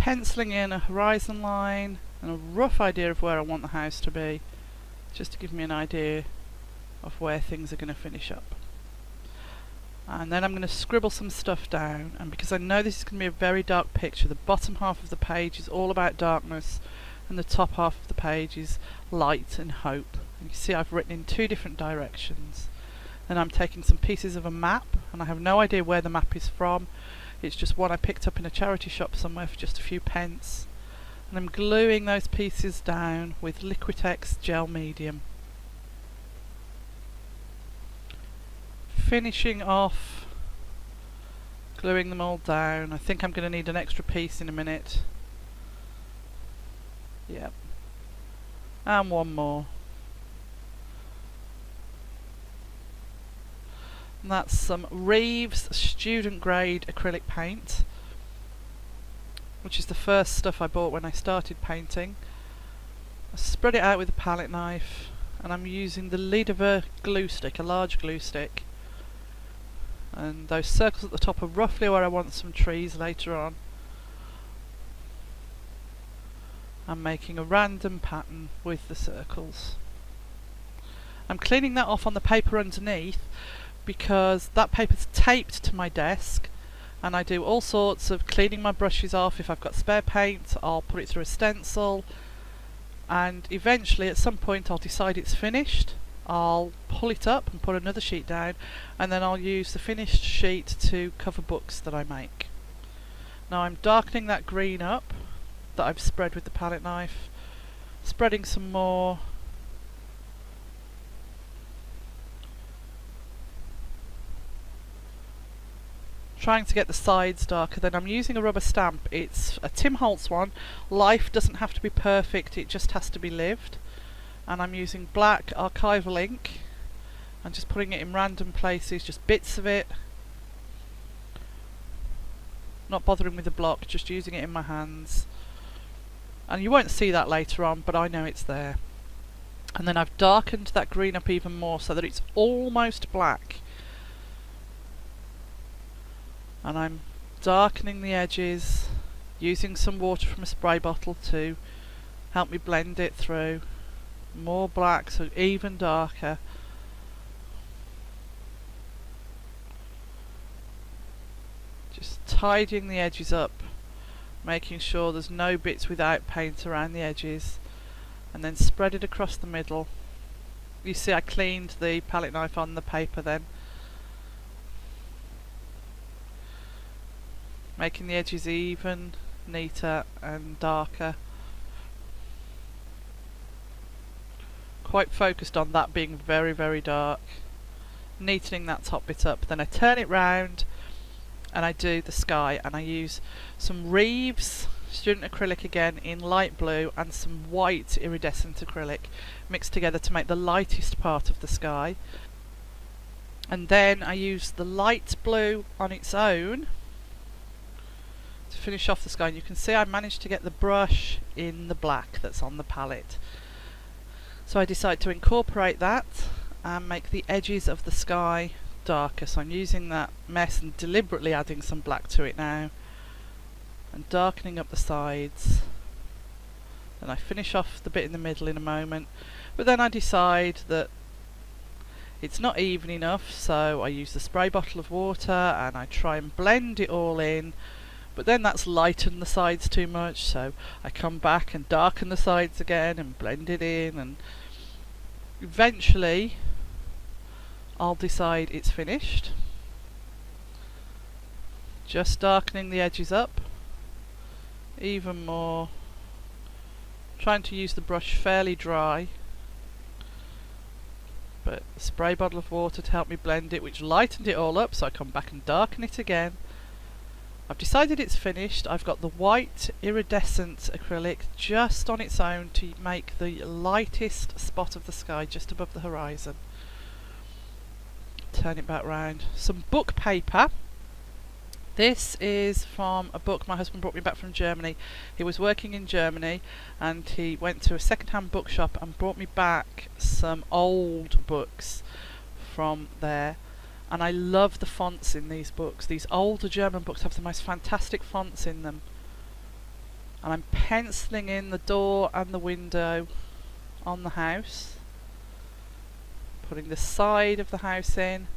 penciling in a horizon line and a rough idea of where I want the house to be, just to give me an idea of where things are going to finish up. And then I'm going to scribble some stuff down, and because I know this is going to be a very dark picture, the bottom half of the page is all about darkness and the top half of the page is light and hope. And you see I've written in two different directions. Then I'm taking some pieces of a map, and I have no idea where the map is from. It's just one I picked up in a charity shop somewhere for just a few pence. And I'm gluing those pieces down with Liquitex gel medium. Finishing off gluing them all down. I think I'm going to need an extra piece in a minute. Yep. And one more. And that's some Reeves student grade acrylic paint, which is the first stuff I bought when I started painting. I spread it out with a palette knife, and I'm using the lid of a glue stick, a large glue stick. And those circles at the top are roughly where I want some trees later on. I'm making a random pattern with the circles. I'm cleaning that off on the paper underneath because that paper's taped to my desk, and I do all sorts of cleaning my brushes off. If I've got spare paint, I'll put it through a stencil, and eventually at some point I'll decide it's finished. I'll pull it up and put another sheet down, and then I'll use the finished sheet to cover books that I make. Now I'm darkening that green up that I've spread with the palette knife, spreading some more, trying to get the sides darker. Then I'm using a rubber stamp. It's a Tim Holtz one. Life doesn't have to be perfect, it just has to be lived. And I'm using black archival ink and just putting it in random places, just bits of it. Not bothering with the block, just using it in my hands. And you won't see that later on, but I know it's there. And then I've darkened that green up even more so that it's almost black. And I'm darkening the edges, using some water from a spray bottle to help me blend it through. More black, so even darker. Just tidying the edges up, making sure there's no bits without paint around the edges, and then spread it across the middle. You see I cleaned the palette knife on the paper then. Making the edges even, neater and darker. Quite focused on that being very, very dark. Neatening that top bit up. Then I turn it round and I do the sky, and I use some Reeves student acrylic again in light blue and some white iridescent acrylic mixed together to make the lightest part of the sky. And then I use the light blue on its own to finish off the sky. And you can see I managed to get the brush in the black that's on the palette. So I decide to incorporate that and make the edges of the sky darker. So I'm using that mess and deliberately adding some black to it now and darkening up the sides. Then I finish off the bit in the middle in a moment, but then I decide that it's not even enough, so I use the spray bottle of water and I try and blend it all in. But then that's lightened the sides too much, so I come back and darken the sides again and blend it in, and eventually I'll decide it's finished. Just darkening the edges up even more, trying to use the brush fairly dry, but the spray bottle of water to help me blend it, which lightened it all up, so I come back and darken it again. I've decided it's finished. I've got the white iridescent acrylic just on its own to make the lightest spot of the sky just above the horizon. Turn it back round. Some book paper. This is from a book my husband brought me back from Germany. He was working in Germany and he went to a second-hand bookshop and brought me back some old books from there. And I love the fonts in these books. These older German books have the most fantastic fonts in them. and I'm penciling in the door and the window on the house, putting the side of the house in,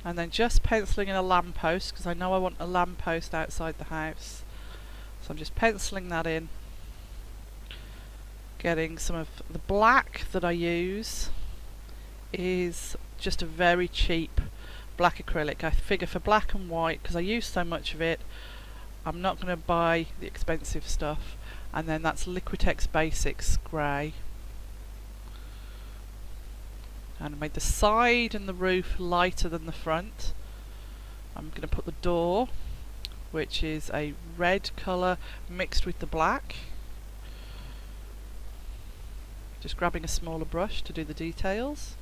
and then just penciling in a lamppost because I know I want a lamppost outside the house, so I'm just penciling that in, getting some of the black that I use is just a very cheap black acrylic. I figure for black and white, because I use so much of it, I'm not going to buy the expensive stuff. And then that's Liquitex Basics grey. And I made the side and the roof lighter than the front. I'm going to put the door, which is a red colour mixed with the black. Just grabbing a smaller brush to do the details.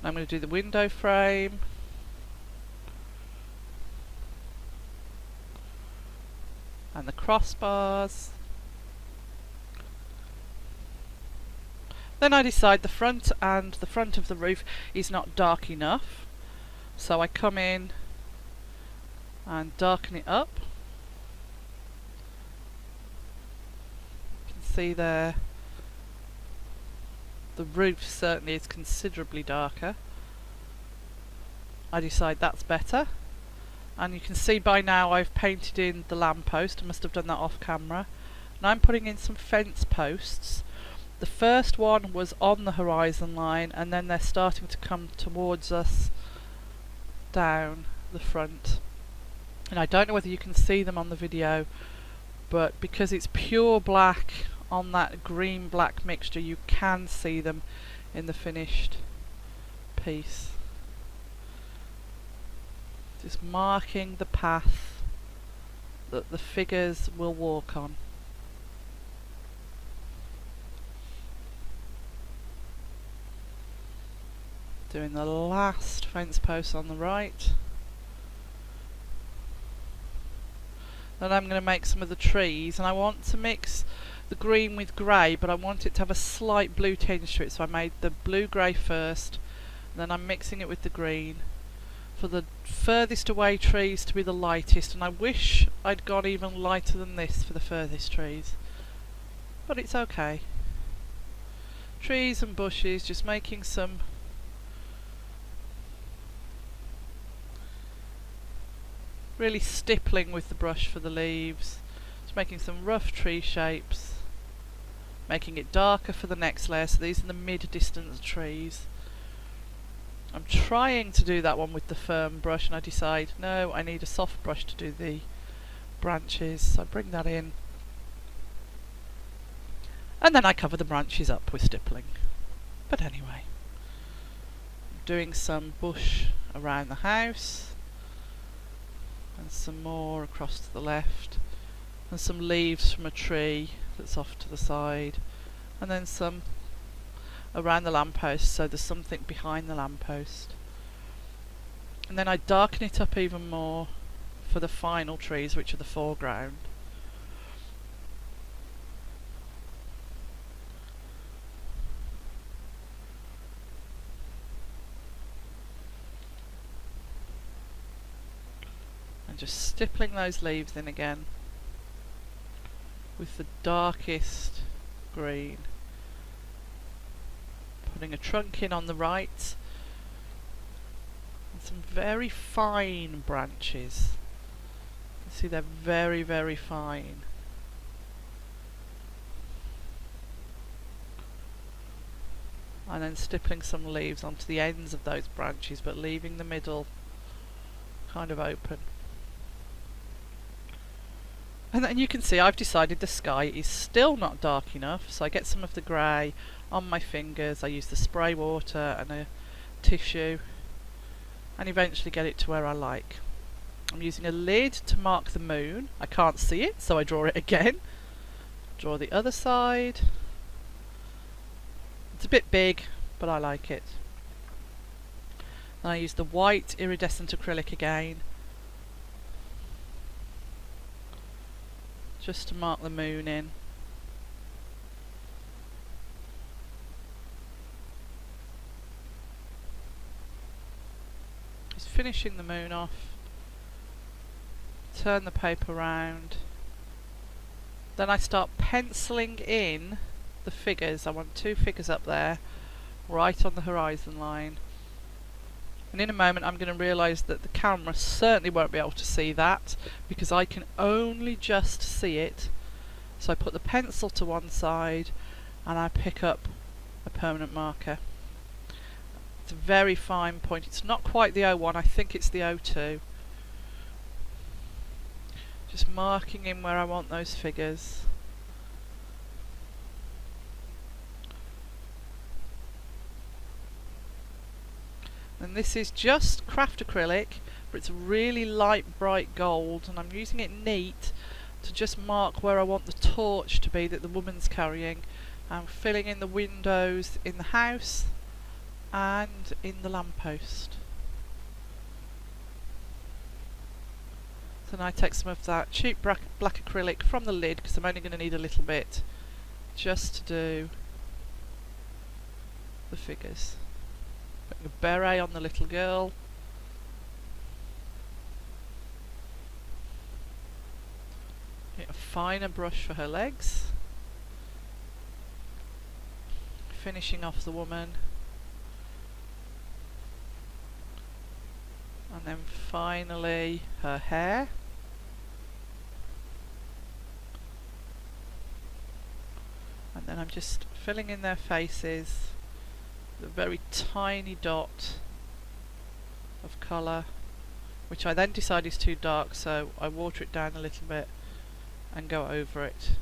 I'm going to do the window frame. And the crossbars. Then I decide the front of the roof is not dark enough, so I come in and darken it up. You can see there the roof certainly is considerably darker. I decide that's better, and you can see by now I've painted in the lamppost. I must have done that off camera. Now I'm putting in some fence posts. The first one was on the horizon line, and then they're starting to come towards us down the front. And I don't know whether you can see them on the video, but because it's pure black on that green black mixture, you can see them in the finished piece. Just marking the path that the figures will walk on. Doing the last fence post on the right. Then I'm going to make some of the trees, and I want to mix the green with grey, but I want it to have a slight blue tinge to it, so I made the blue-grey first, and then I'm mixing it with the green for the furthest away trees to be the lightest, and I wish I'd gone even lighter than this for the furthest trees, but it's okay. Trees and bushes, just making some really stippling with the brush for the leaves, just making some rough tree shapes, making it darker for the next layer. So these are the mid-distance trees. I'm trying to do that one with the firm brush, and I decide no, I need a soft brush to do the branches, so I bring that in, and then I cover the branches up with stippling. But anyway, I'm doing some bush around the house, and some more across to the left, and some leaves from a tree that's off to the side, and then some around the lamppost, so there's something behind the lamppost. And then I darken it up even more for the final trees, which are the foreground. And just stippling those leaves in again with the darkest green. Putting a trunk in on the right, and some very fine branches. You can see they're very, very fine. And then stippling some leaves onto the ends of those branches, but leaving the middle kind of open. And then you can see I've decided the sky is still not dark enough, so I get some of the grey on my fingers. I use the spray water and a tissue, and eventually get it to where I like. I'm using a lid to mark the moon. I can't see it, so I draw it again. Draw the other side. It's a bit big, but I like it. And I use the white iridescent acrylic again, just to mark the moon in. Just finishing the moon off. Turn the paper round. Then I start penciling in the figures. I want 2 figures up there, right on the horizon line. And in a moment I'm going to realise that the camera certainly won't be able to see that, because I can only just see it. So I put the pencil to one side and I pick up a permanent marker. It's a very fine point. It's not quite the O1, I think it's the O2. Just marking in where I want those figures. And this is just craft acrylic, but it's a really light bright gold, and I'm using it neat to just mark where I want the torch to be that the woman's carrying. I'm filling in the windows in the house and in the lamppost. So now I take some of that cheap black acrylic from the lid, because I'm only going to need a little bit just to do the figures. Putting a beret on the little girl. Get a finer brush for her legs. Finishing off the woman. And then finally her hair. And then I'm just filling in their faces. The very tiny dot of colour, which I then decide is too dark, so I water it down a little bit and go over it.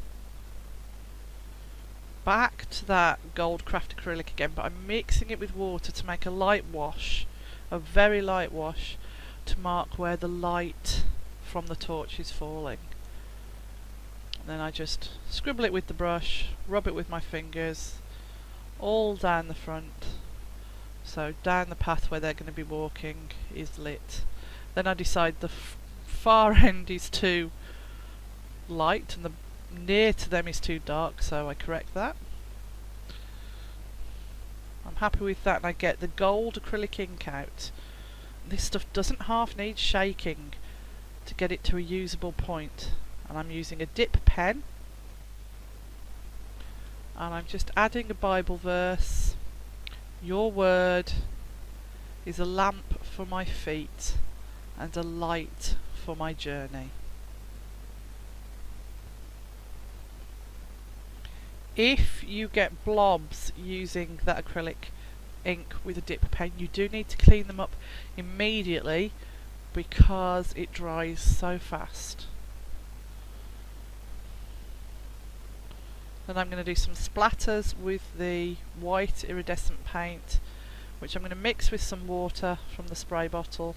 Back to that gold craft acrylic again, but I'm mixing it with water to make a light wash, a very light wash, to mark where the light from the torch is falling. And then I just scribble it with the brush, rub it with my fingers, all down the front, so down the path where they're going to be walking is lit. Then I decide the far end is too light and the near to them is too dark, so I correct that. I'm happy with that, and I get the gold acrylic ink out. This stuff doesn't half need shaking to get it to a usable point, and I'm using a dip pen. And I'm just adding a Bible verse. Your word is a lamp for my feet and a light for my journey. If you get blobs using that acrylic ink with a dip pen, you do need to clean them up immediately, because it dries so fast. Then I'm going to do some splatters with the white iridescent paint, which I'm going to mix with some water from the spray bottle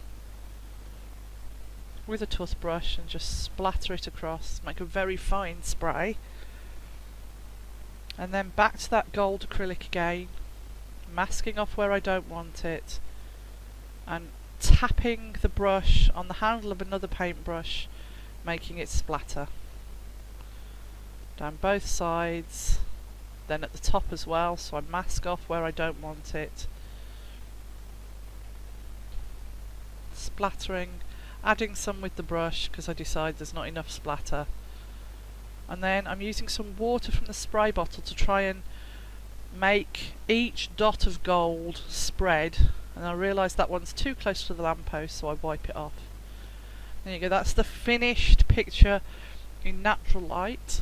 with a toothbrush and just splatter it across, make a very fine spray. And then back to that gold acrylic again, masking off where I don't want it, and tapping the brush on the handle of another paintbrush, making it splatter. Down both sides, then at the top as well, so I mask off where I don't want it. Splattering, adding some with the brush because I decide there's not enough splatter. And then I'm using some water from the spray bottle to try and make each dot of gold spread, and I realise that one's too close to the lamppost, so I wipe it off. There you go, that's the finished picture in natural light.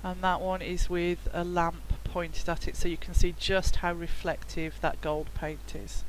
And that one is with a lamp pointed at it, so you can see just how reflective that gold paint is.